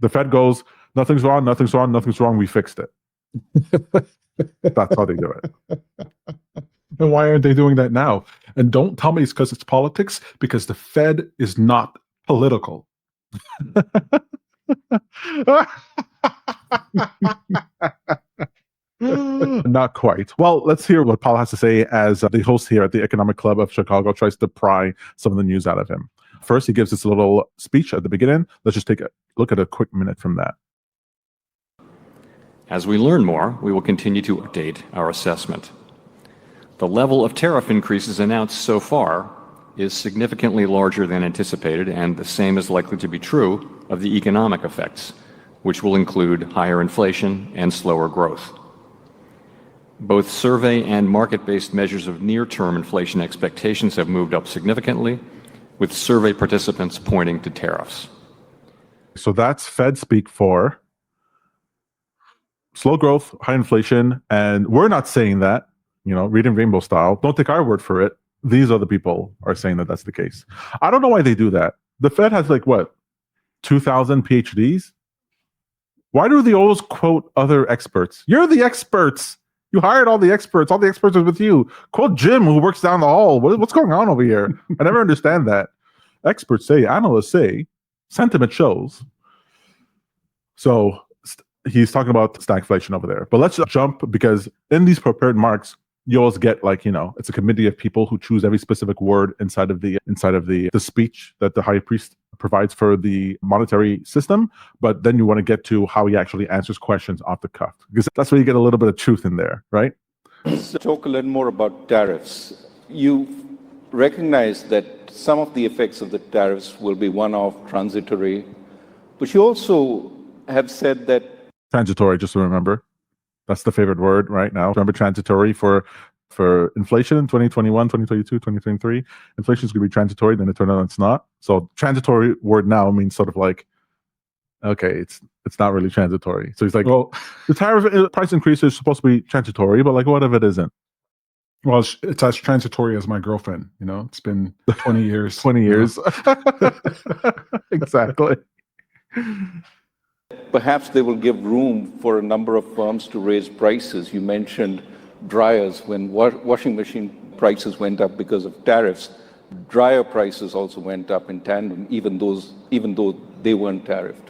The Fed goes, nothing's wrong, nothing's wrong, nothing's wrong. We fixed it. That's how they do it. And why aren't they doing that now? And don't tell me it's because it's politics, because the Fed is not political. Not quite. Well, let's hear what Paul has to say as the host here at the Economic Club of Chicago tries to pry some of the news out of him. First, he gives us a little speech at the beginning. Let's just take a look at a quick minute from that. As we learn more, we will continue to update our assessment. The level of tariff increases announced so far is significantly larger than anticipated, and the same is likely to be true of the economic effects, which will include higher inflation and slower growth. Both survey and market-based measures of near-term inflation expectations have moved up significantly, with survey participants pointing to tariffs. So that's Fed speak for slow growth, high inflation, and we're not saying that, reading rainbow style. Don't take our word for it. These other people are saying that that's the case. I don't know why they do that. The Fed has 2,000 PhDs? Why do they always quote other experts? You're the experts. You hired all the experts. All the experts are with you. Quote Jim, who works down the hall. What's going on over here? I never understand that. Experts say, analysts say, sentiment shows. So he's talking about stagflation over there. But let's jump, because in these prepared remarks, you always get it's a committee of people who choose every specific word inside of the speech that the high priest provides for the monetary system. But then you want to get to how he actually answers questions off the cuff, because that's where you get a little bit of truth in there, right? So talk a little more about tariffs. You recognize that some of the effects of the tariffs will be one-off, transitory, but you also have said that transitory, just to remember. That's the favorite word right now. Remember, transitory for inflation in 2021, 2022, 2023. Inflation is going to be transitory, then it turned out it's not. So transitory word now means sort of okay, it's not really transitory. So he's like, well, the tariff price increase is supposed to be transitory, but what if it isn't? Well, it's as transitory as my girlfriend. It's been 20 years. 20 years. Exactly. Perhaps they will give room for a number of firms to raise prices. You mentioned dryers. When washing machine prices went up because of tariffs, dryer prices also went up in tandem, even though they weren't tariffed.